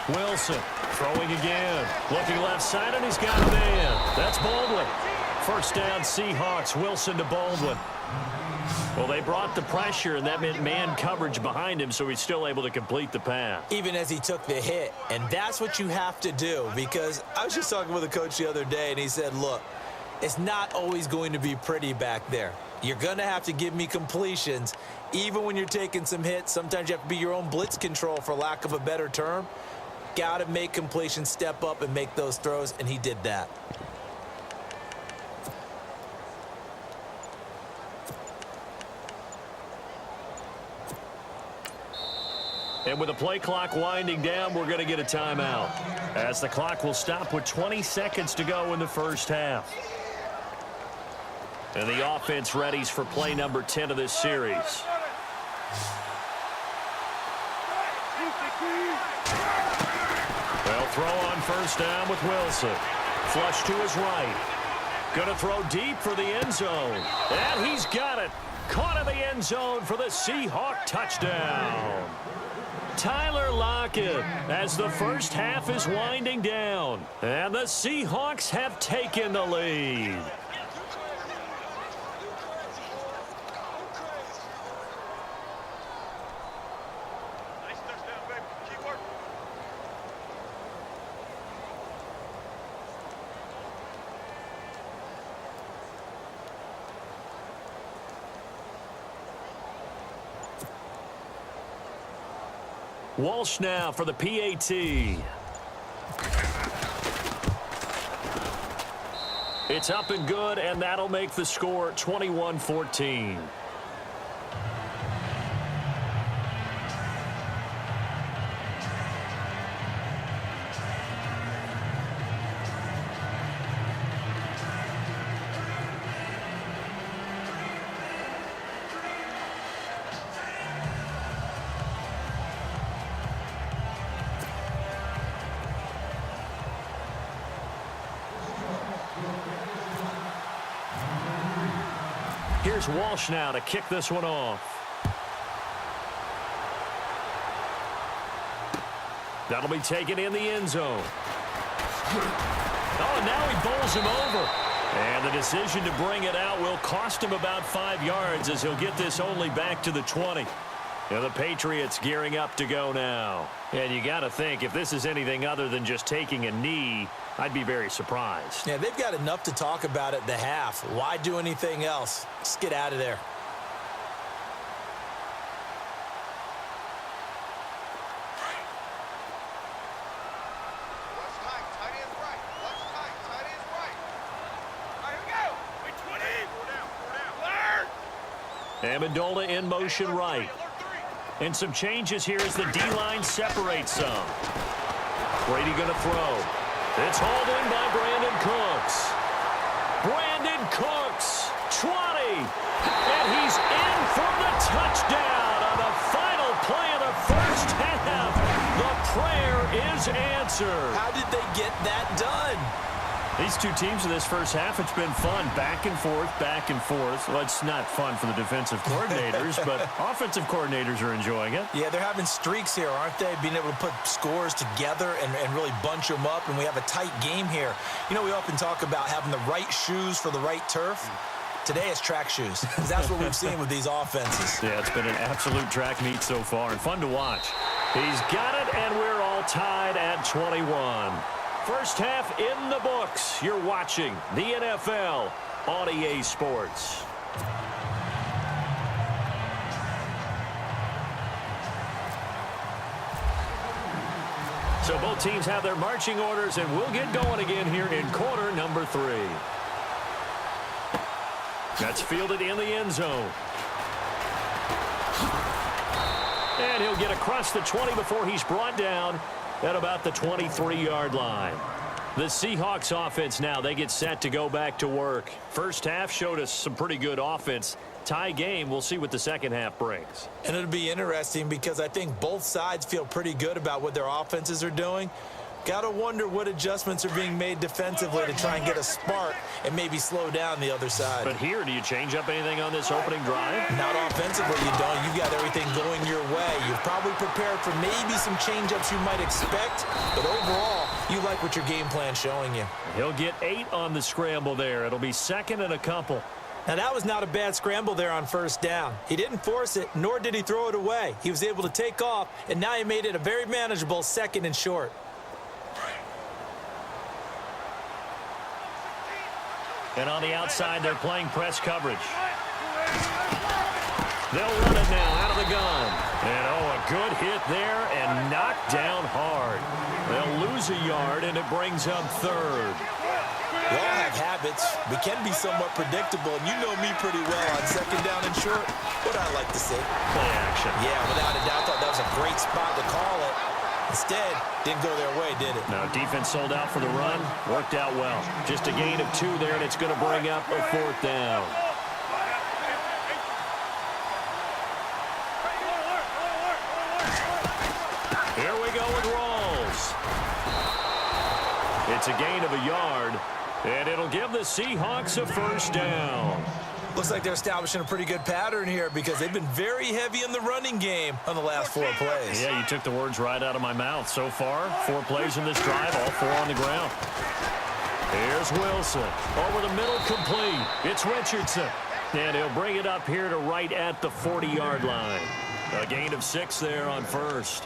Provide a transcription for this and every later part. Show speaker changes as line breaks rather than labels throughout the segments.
Wilson throwing again. Looking left side, and he's got a man. That's Baldwin. First down, Seahawks. Wilson to Baldwin. Well, they brought the pressure, and that meant man coverage behind him, so he's still able to complete the pass.
Even as he took the hit, and that's what you have to do, because I was just talking with a coach the other day, and he said, look, it's not always going to be pretty back there. You're going to have to give me completions. Even when you're taking some hits, sometimes you have to be your own blitz control, for lack of a better term. Got to make completions, step up, and make those throws, and he did that.
And with the play clock winding down, we're going to get a timeout, as the clock will stop with 20 seconds to go in the first half. And the offense readies for play number 10 of this series. They'll throw on first down with Wilson. Flush to his right. Going to throw deep for the end zone. And he's got it. Caught in the end zone for the Seahawk touchdown. Tyler Lockett, as the first half is winding down. And the Seahawks have taken the lead. Walsh now for the PAT. It's up and good, and that'll make the score 21-14. Here's Walsh now to kick this one off. That'll be taken in the end zone. Oh, and now he bowls him over. And the decision to bring it out will cost him about 5 yards, as he'll get this only back to the 20. And the Patriots gearing up to go now. And you got to think, if this is anything other than just taking a knee, I'd be very surprised.
Yeah, they've got enough to talk about at the half. Why do anything else? Just get out of there.
Amendola in motion right. And some changes here as the D-line separates some. Brady going to throw. It's hauled in by Brandon Cooks. Brandon Cooks, 20. And he's in for the touchdown on the final play of the first half. The prayer is answered.
How did they get that done?
These two teams in this first half, it's been fun. Back and forth, back and forth. Well, it's not fun for the defensive coordinators, but offensive coordinators are enjoying it.
Yeah, they're having streaks here, aren't they? Being able to put scores together and really bunch them up, and we have a tight game here. You know, we often talk about having the right shoes for the right turf. Today it's track shoes. That's what we've seen with these offenses.
Yeah, it's been an absolute track meet so far, and fun to watch. He's got it, and we're all tied at 21. First half in the books. You're watching the NFL on EA Sports. So both teams have their marching orders, and we'll get going again here in quarter number 3. That's fielded in the end zone. And he'll get across the 20 before he's brought down at about the 23-yard line. The Seahawks offense now, they get set to go back to work. First half showed us some pretty good offense. Tie game, we'll see what the second half brings.
And it'll be interesting because I think both sides feel pretty good about what their offenses are doing. Got to wonder what adjustments are being made defensively to try and get a spark and maybe slow down the other side.
But here, do you change up anything on this opening drive?
Not offensively, you don't. You got everything going your way. You've probably prepared for maybe some change-ups you might expect, but overall, you like what your game plan's showing you.
He'll get 8 on the scramble there. It'll be second and a couple.
Now, that was not a bad scramble there on first down. He didn't force it, nor did he throw it away. He was able to take off, and now he made it a very manageable second and short.
And on the outside, they're playing press coverage. They'll run it now out of the gun. And, oh, a good hit there and knocked down hard. They'll lose a yard, and it brings up third.
We all have habits. We can be somewhat predictable, and you know me pretty well on second down and short. What I like to see.
Play action.
Yeah, without a doubt, thought that was a great spot to call it. Instead, didn't go their way, did it?
Now, defense sold out for the run. Worked out well. Just a gain of 2 there, and it's going to bring up a 4th down. Here we go with Rawls. It's a gain of a yard, and it'll give the Seahawks a 1st down.
Looks like they're establishing a pretty good pattern here because they've been very heavy in the running game on the last 4 plays.
Yeah, you took the words right out of my mouth. So far, 4 plays in this drive, all 4 on the ground. Here's Wilson. Over the middle, complete. It's Richardson. And he'll bring it up here to right at the 40-yard line. A gain of 6 there on first.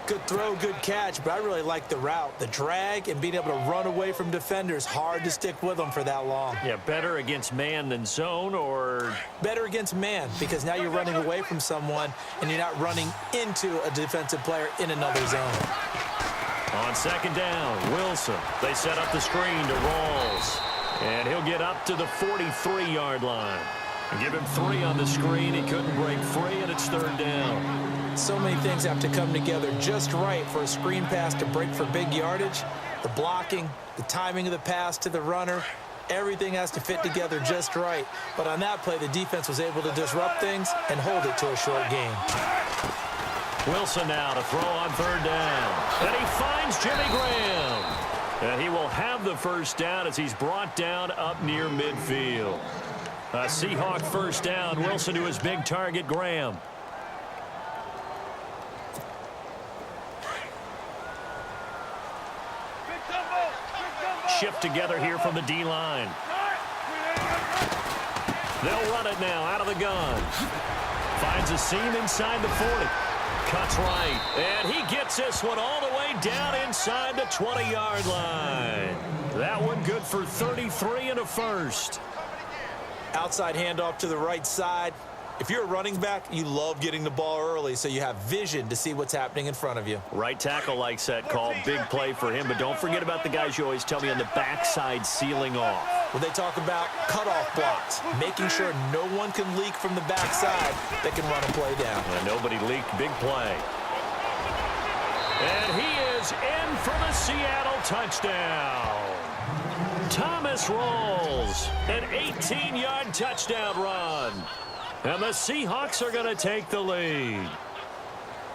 Good throw, good catch, but I really like the route. The drag and being able to run away from defenders. Hard to stick with them for that long.
Yeah, better against man than zone, or?
Better against man, because now you're running away from someone and you're not running into a defensive player in another zone.
On second down, Wilson. They set up the screen to Rawls. And he'll get up to the 43-yard line. Give him 3 on the screen. He couldn't break free, and it's 3rd down.
So many things have to come together just right for a screen pass to break for big yardage. The blocking, the timing of the pass to the runner, everything has to fit together just right. But on that play, the defense was able to disrupt things and hold it to a short game.
Wilson now to throw on 3rd down. And he finds Jimmy Graham. And he will have the 1st down as he's brought down up near midfield. A Seahawk 1st down. Wilson to his big target, Graham. Shift together here from the D-line. They'll run it now out of the gun. Finds a seam inside the 40. Cuts right. And he gets this one all the way down inside the 20-yard line. That one good for 33 and a 1st.
Outside handoff to the right side. If you're a running back, you love getting the ball early so you have vision to see what's happening in front of you.
Right tackle likes that call. Big play for him. But don't forget about the guys you always tell me on the backside sealing off.
When they talk about cutoff blocks, making sure no one can leak from the backside that can run a play down.
And nobody leaked. Big play. And he is in for the Seattle touchdown. Thomas Rawls, an 18-yard touchdown run. And the Seahawks are going to take the lead.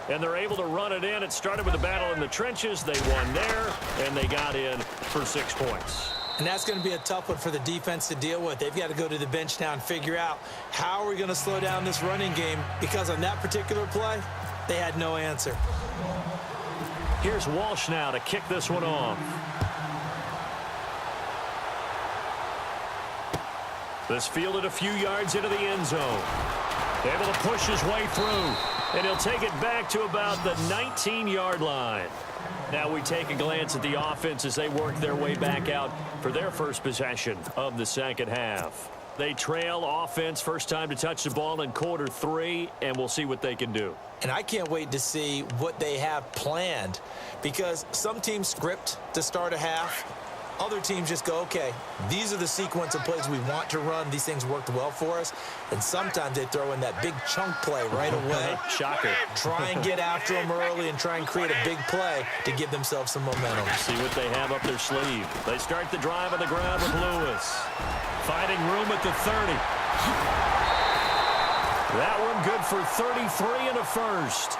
And they're able to run it in. It started with a battle in the trenches. They won there, and they got in for 6 points.
And that's going to be a tough one for the defense to deal with. They've got to go to the bench now and figure out how are we going to slow down this running game, because on that particular play, they had no answer.
Here's Walsh now to kick this one off. This fielded a few yards into the end zone. Able to push his way through. And he'll take it back to about the 19-yard line. Now we take a glance at the offense as they work their way back out for their first possession of the second half. They trail offense, first time to touch the ball in quarter 3, and we'll see what they can do.
And I can't wait to see what they have planned, because some teams script to start a half. Other teams just go, okay, these are the sequence of plays we want to run. These things worked well for us. And sometimes they throw in that big chunk play right away.
Shocker.
Try and get after them early and try and create a big play to give themselves some momentum.
See what they have up their sleeve. They start the drive on the ground with Lewis. Finding room at the 30. That one good for 33 and a 1st.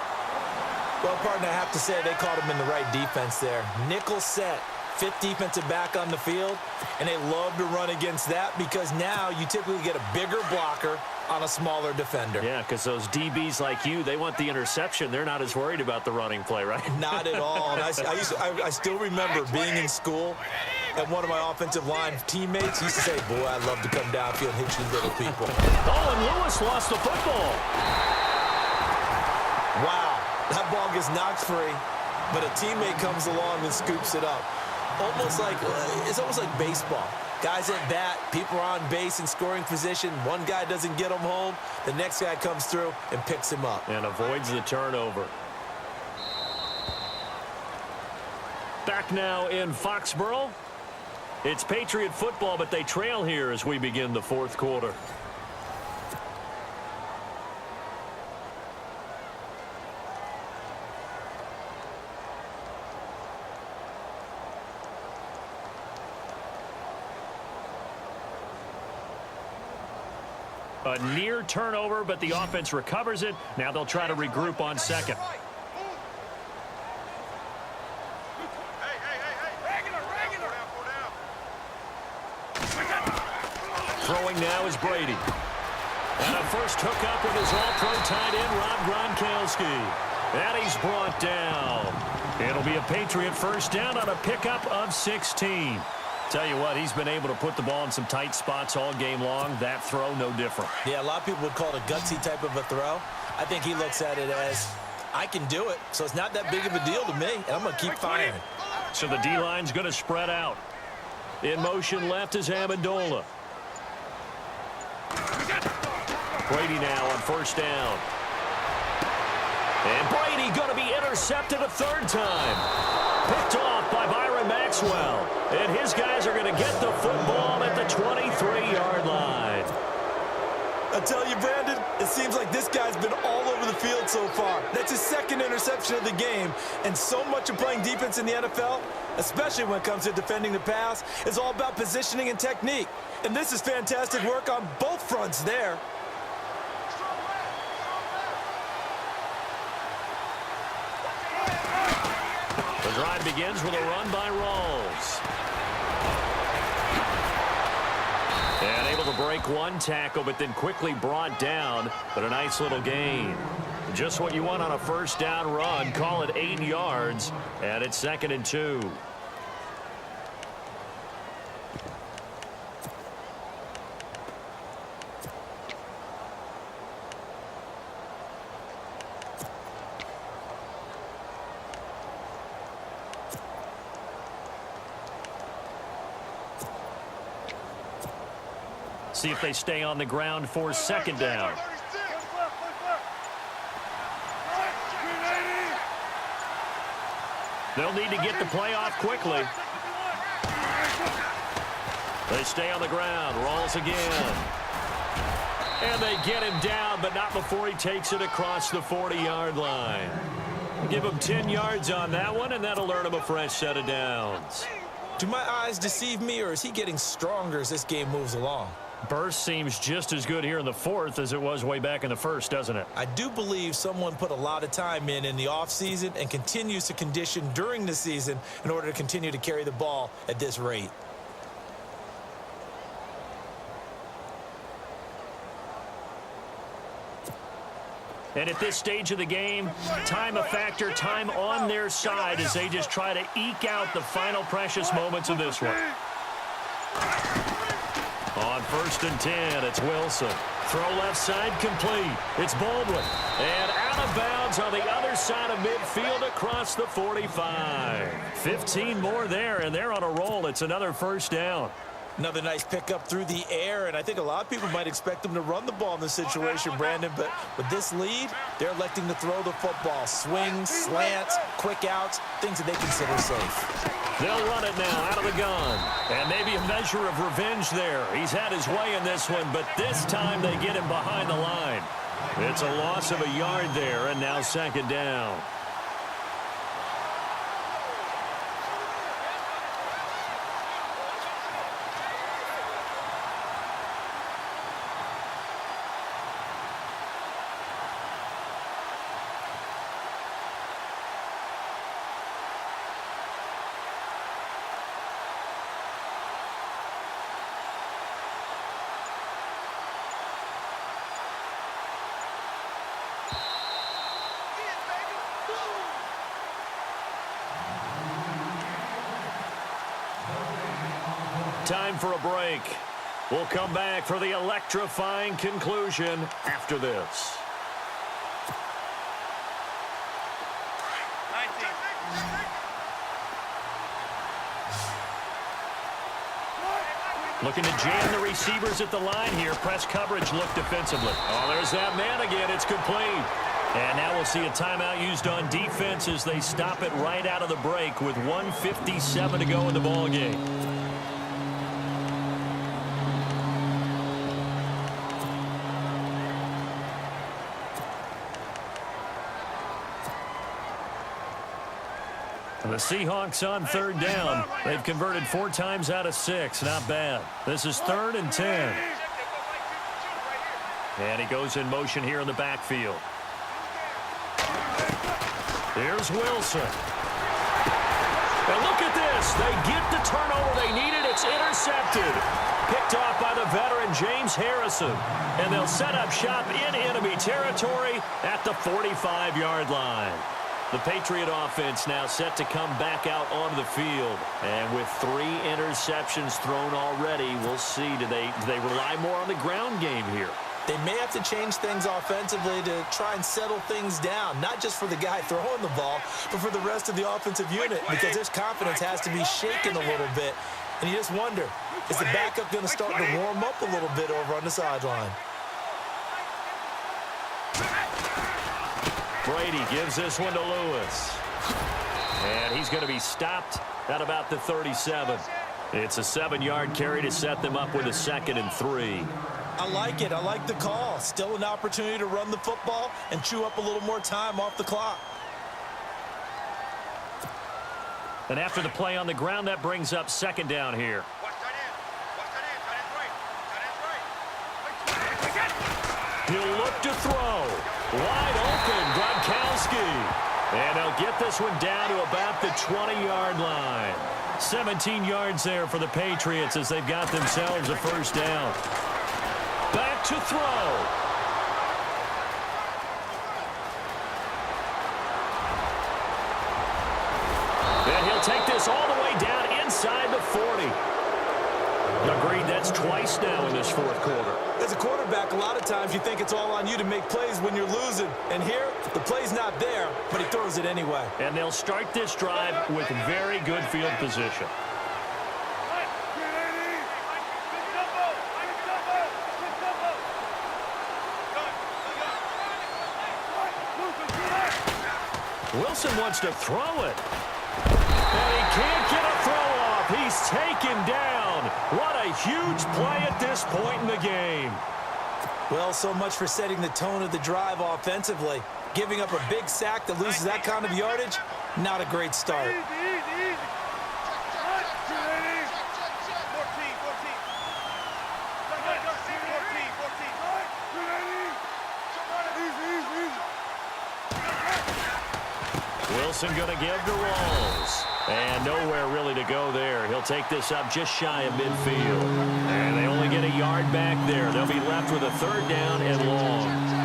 Well, partner, I have to say they caught him in the right defense there. Nickel set, fifth defensive back on the field, and they love to run against that because now you typically get a bigger blocker on a smaller defender.
Yeah, because those DBs like you, they want the interception. They're not as worried about the running play, right?
Not at all. And I still remember being in school, and one of my offensive line teammates used to say, boy, I love to come downfield and hit you little people.
Oh, and Lewis lost the football.
Wow, that ball gets knocked free, but a teammate comes along and scoops it up. It's almost like baseball. Guys at bat, people are on base in scoring position. One guy doesn't get him home. The next guy comes through and picks him up.
And avoids the turnover. Back now in Foxborough. It's Patriot football, but they trail here as we begin the fourth quarter. A near turnover, but the offense recovers it. Now they'll try to regroup on second. Throwing now is Brady. And a first hookup with his all-pro tight end, Rob Gronkowski. And he's brought down. It'll be a Patriot first down on a pickup of 16. Tell you what, he's been able to put the ball in some tight spots all game long. That throw, no different.
Yeah, a lot of people would call it a gutsy type of a throw. I think he looks at it as, I can do it, so it's not that big of a deal to me, and I'm going to keep firing.
So the D-line's going to spread out. In motion left is Amendola. Brady now on first down. And Brady going to be intercepted a third time. Picked off by Byron Maxwell. And his guys are going to get the football at the 23-yard line.
I tell you, Brandon, it seems like this guy's been all over the field so far. That's his second interception of the game. And so much of playing defense in the NFL, especially when it comes to defending the pass, is all about positioning and technique. And this is fantastic work on both fronts there.
The drive begins with a run by Rawls. And able to break one tackle, but then quickly brought down. But a nice little gain. Just what you want on a first down run. Call it 8 yards. And it's 2nd and 2. See if they stay on the ground for second down. They'll need to get the play off quickly. They stay on the ground. Rawls again. And they get him down, but not before he takes it across the 40-yard line. Give him 10 yards on that one, and that'll earn him a fresh set of downs.
Do my eyes deceive me, or is he getting stronger as this game moves along?
Burst seems just as good here in the fourth as it was way back in the first, doesn't it?
I do believe someone put a lot of time in the offseason and continues to condition during the season in order to continue to carry the ball at this rate.
And at this stage of the game, time a factor, time on their side as they just try to eke out the final precious moments of this one. On 1st and 10, it's Wilson. Throw left side complete. It's Baldwin. And out of bounds on the other side of midfield across the 45. 15 more there, and they're on a roll. It's another first down.
Another nice pickup through the air, and I think a lot of people might expect them to run the ball in this situation, Brandon, but with this lead, they're electing to throw the football. Swings, slants, quick outs, things that they consider safe.
They'll run it now out of the gun. And maybe a measure of revenge there. He's had his way in this one, but this time they get him behind the line. It's a loss of a yard there, and now second down. for a break. We'll come back for the electrifying conclusion after this. Looking to jam the receivers at the line here. Press coverage look defensively. Oh, there's that man again. It's complete. And now we'll see a timeout used on defense as they stop it right out of the break with 1:57 to go in the ballgame. The Seahawks on third down. They've converted 4 times out of 6. Not bad. This is 3rd and 10. And he goes in motion here in the backfield. Here's Wilson. And look at this. They get the turnover they needed. It's intercepted. Picked off by the veteran James Harrison. And they'll set up shop in enemy territory at the 45-yard line. The Patriot offense now set to come back out onto the field. And with 3 interceptions thrown already, we'll see. Do they rely more on the ground game here?
They may have to change things offensively to try and settle things down, not just for the guy throwing the ball, but for the rest of the offensive unit, because his confidence has to be shaken a little bit. And you just wonder, is the backup going to start to warm up a little bit over on the sideline?
Brady gives this one to Lewis. And he's going to be stopped at about the 37. It's a 7-yard carry to set them up with a 2nd and 3.
I like it. I like the call. Still an opportunity to run the football and chew up a little more time off the clock.
And after the play on the ground, that brings up 2nd down here. He'll look to throw. Wide open, Gronkowski. And they'll get this one down to about the 20-yard line. 17 yards there for the Patriots as they've got themselves a 1st down. Back to throw. And he'll take this all the way down inside the 40. Agreed, that's twice now in this 4th quarter.
As a quarterback, a lot of times you think it's all on you to make plays when you're losing. And here, the play's not there, but he throws it anyway.
And they'll start this drive with very good field position. Wilson wants to throw it. And he can't get a throw off. He's taken down. What a huge play at this point in the game.
Well, so much for setting the tone of the drive offensively. Giving up a big sack that loses that kind of yardage, not a great start.
Wilson going to give to Rolls. And nowhere really to go there. He'll take this up just shy of midfield. And they only get a yard back there. They'll be left with a 3rd down and long.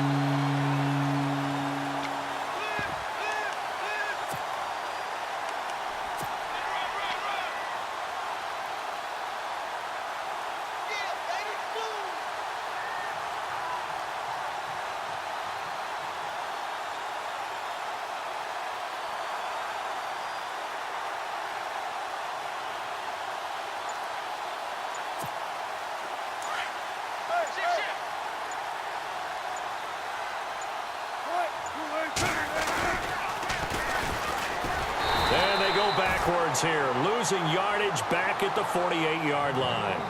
Backwards here, losing yardage back at the 48-yard line.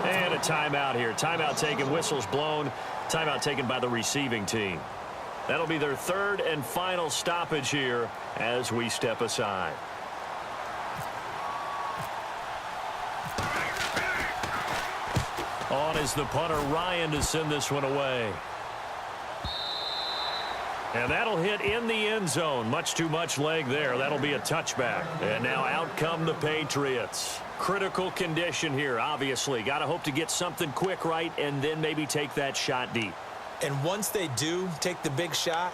And a timeout here. Timeout taken, whistles blown. Timeout taken by the receiving team. That'll be their 3rd and final stoppage here as we step aside. On is the punter, Ryan, to send this one away. And that'll hit in the end zone. Much too much leg there. That'll be a touchback. And now out come the Patriots. Critical condition here, obviously. Got to hope to get something quick right and then maybe take that shot deep.
And once they do take the big shot,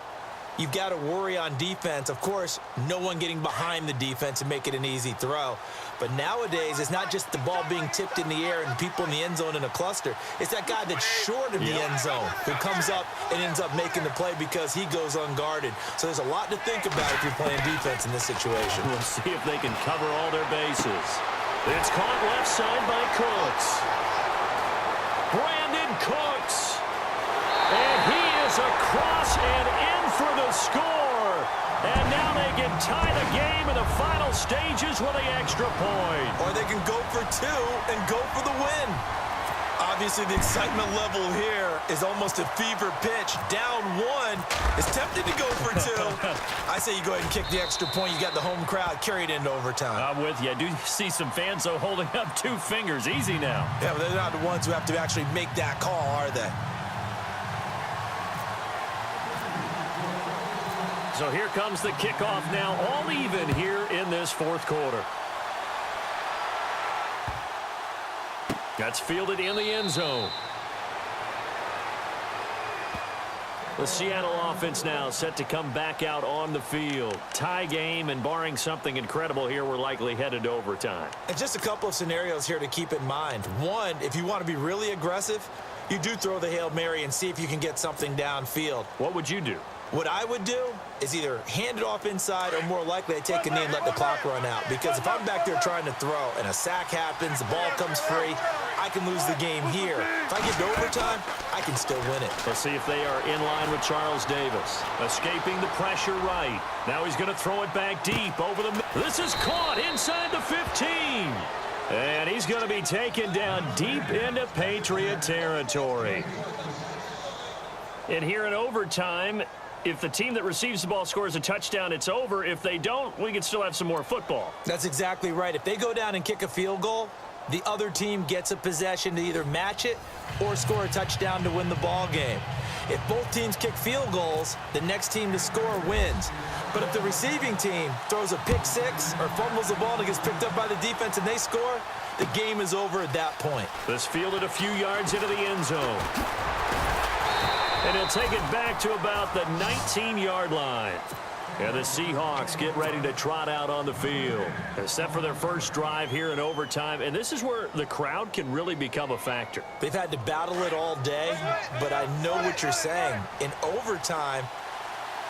you've got to worry on defense. Of course, no one getting behind the defense and make it an easy throw. But nowadays, it's not just the ball being tipped in the air and people in the end zone in a cluster. It's that guy that's short of the end zone who comes up and ends up making the play because he goes unguarded. So there's a lot to think about if you're playing defense in this situation.
We'll see if they can cover all their bases. It's caught left side by Cooks. Brandon Cooks. And he is across and in for the score. And now they can tie the game in the final stages with the extra point.
Or they can go for two and go for the win. Obviously, the excitement level here is almost a fever pitch. Down one. It's tempted to go for two. I say you go ahead and kick the extra point. You got the home crowd carried into overtime.
I'm with you. I do see some fans, though, holding up 2 fingers. Easy now.
Yeah, but they're not the ones who have to actually make that call, are they?
So here comes the kickoff now, all even here in this fourth quarter. That's fielded in the end zone. The Seattle offense now set to come back out on the field. Tie game, and barring something incredible here, we're likely headed to overtime.
And just a couple of scenarios here to keep in mind. One, if you want to be really aggressive, you do throw the Hail Mary and see if you can get something downfield.
What would you do?
What I would do is either hand it off inside or more likely I take a knee and let the clock run out. Because if I'm back there trying to throw and a sack happens, the ball comes free, I can lose the game here. If I get to overtime, I can still win it.
Let's see if they are in line with Charles Davis. Escaping the pressure right. Now he's going to throw it back deep over the... This is caught inside the 15. And he's going to be taken down deep into Patriot territory. And here in overtime, if the team that receives the ball scores a touchdown, it's over. If they don't, we can still have some more football.
That's exactly right. If they go down and kick a field goal, the other team gets a possession to either match it or score a touchdown to win the ball game. If both teams kick field goals, the next team to score wins. But if the receiving team throws a pick six or fumbles the ball and it gets picked up by the defense and they score, the game is over at that point.
This fielded a few yards into the end zone. And he'll take it back to about the 19-yard line. And the Seahawks get ready to trot out on the field. They're set for their first drive here in overtime. And this is where the crowd can really become a factor.
They've had to battle it all day, but I know what you're saying. In overtime,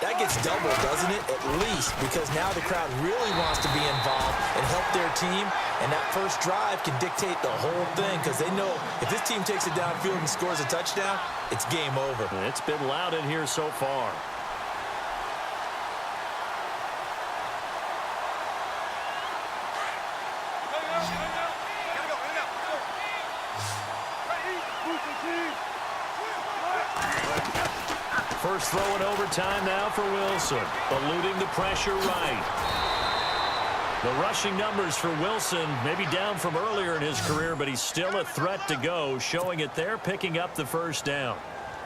that gets doubled, doesn't it? At least, because now the crowd really wants to be involved and help their team. And that first drive can dictate the whole thing because they know if this team takes it downfield and scores a touchdown, it's game over.
It's been loud in here so far. First throw in overtime now for Wilson. Eluding the pressure right. The rushing numbers for Wilson maybe down from earlier in his career, but he's still a threat to go, showing it there, picking up the first down.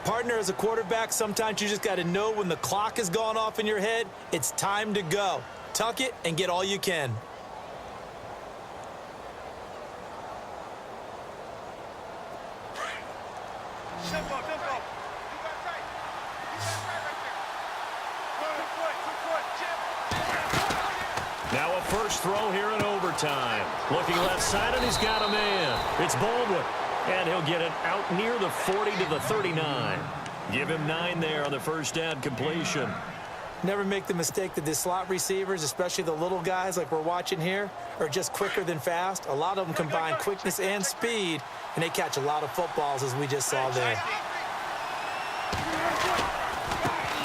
Partner, as a quarterback, sometimes you just got to know when the clock has gone off in your head, it's time to go. Tuck it and get all you can.
Now a first throw here in overtime. Looking left side, and he's got a man. It's Baldwin. And he'll get it out near the 40 to the 39. Give him 9 there on the first down completion.
Never make the mistake that the slot receivers, especially the little guys like we're watching here, are just quicker than fast. A lot of them combine quickness and speed, and they catch a lot of footballs, as we just saw there.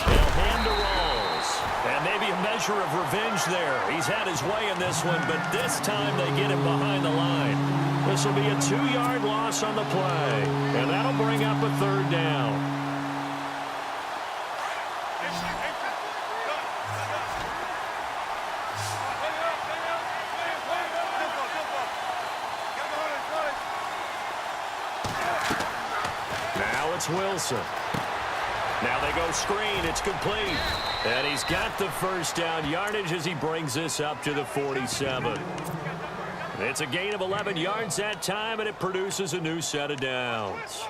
They'll hand to Rawls. And maybe a measure of revenge there. He's had his way in this one, but this time they get him behind the line. This will be a 2-yard loss on the play, and that'll bring up a third down. Now it's Wilson. Now they go screen. It's complete. And he's got the first down yardage as he brings this up to the 47. It's a gain of 11 yards that time, and it produces a new set of downs.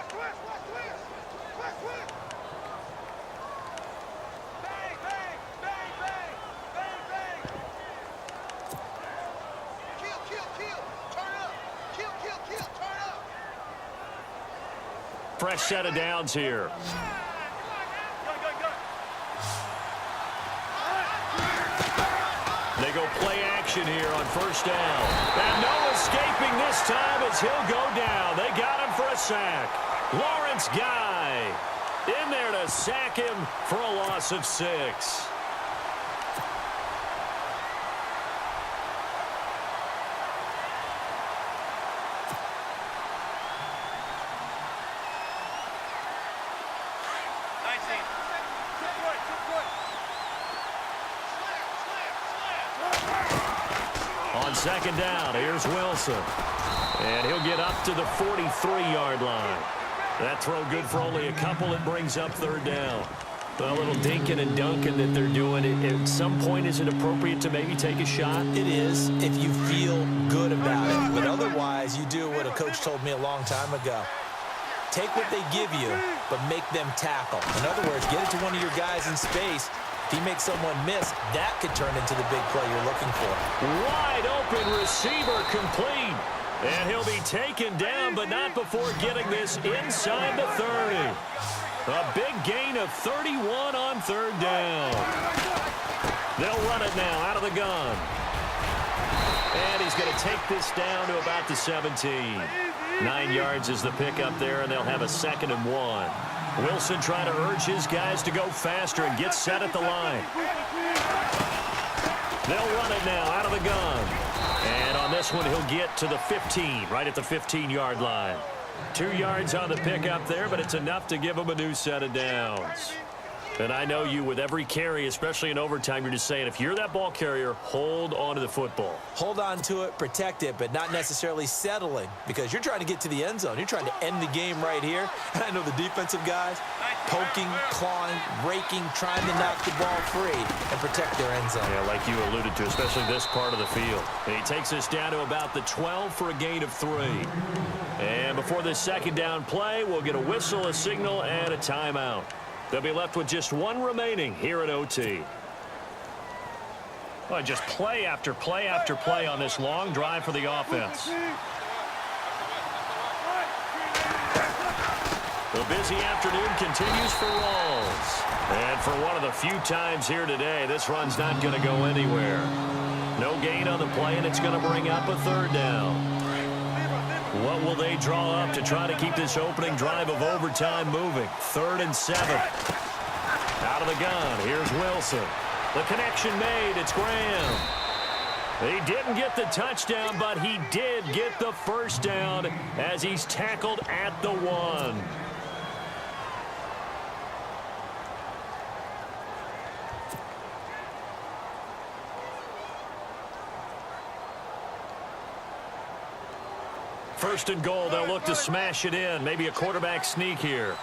Fresh set of downs here. They go play action here on first down. And no escaping this time as he'll go down. They got him for a sack. Lawrence Guy in there to sack him for a loss of 6. On second down, here's Wilson. And he'll get up to the 43-yard line. That throw good for only a couple. It brings up third down. A little dinking and dunking that they're doing. At some point, is it appropriate to maybe take a shot?
It is if you feel good about it. But otherwise, you do what a coach told me a long time ago. Take what they give you, but make them tackle. In other words, get it to one of your guys in space. If he makes someone miss, that could turn into the big play you're looking for.
Wide open receiver complete. And he'll be taken down, but not before getting this inside the 30. A big gain of 31 on third down. They'll run it now out of the gun. And he's going to take this down to about the 17. 9 yards is the pickup there, and they'll have a 2nd and 1. Wilson trying to urge his guys to go faster and get set at the line. They'll run it now out of the gun. And on this one, he'll get to the 15, right at the 15-yard line. 2 yards on the pickup there, but it's enough to give him a new set of downs. And I know you, with every carry, especially in overtime, you're just saying, if you're that ball carrier, hold on to the football.
Hold on to it, protect it, but not necessarily settling, because you're trying to get to the end zone. You're trying to end the game right here. And I know the defensive guys poking, clawing, raking, trying to knock the ball free and protect their end zone.
Yeah, like you alluded to, especially this part of the field. And he takes us down to about the 12 for a gain of 3. And before this second down play, we'll get a whistle, a signal, and a timeout. They'll be left with just one remaining here at OT. Well, just play after play after play on this long drive for the offense. The busy afternoon continues for Rawls. And for one of the few times here today, this run's not going to go anywhere. No gain on the play, and it's going to bring up a third down. What will they draw up to try to keep this opening drive of overtime moving? 3rd and 7. Out of the gun, here's Wilson. The connection made, it's Graham. He didn't get the touchdown, but he did get the first down as he's tackled at the 1. First and goal, they'll look to smash it in. Maybe a quarterback sneak here.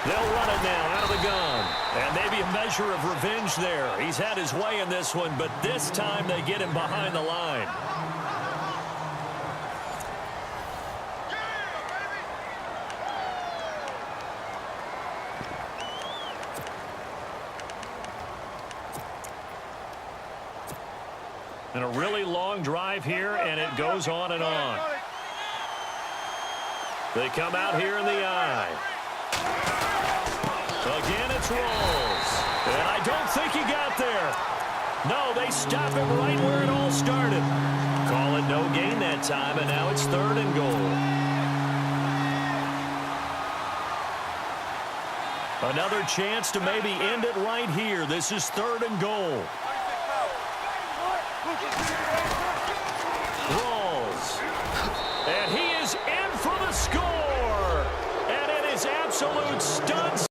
They'll run it now out of the gun. And maybe a measure of revenge there. He's had his way in this one, but this time they get him behind the line. And a really long drive here, and it goes on and on. They come out here in the eye. Again, it's Rawls. And I don't think he got there. No, they stop him right where it all started. Call it no gain that time, and now it's 3rd and goal. Another chance to maybe end it right here. This is 3rd and goal.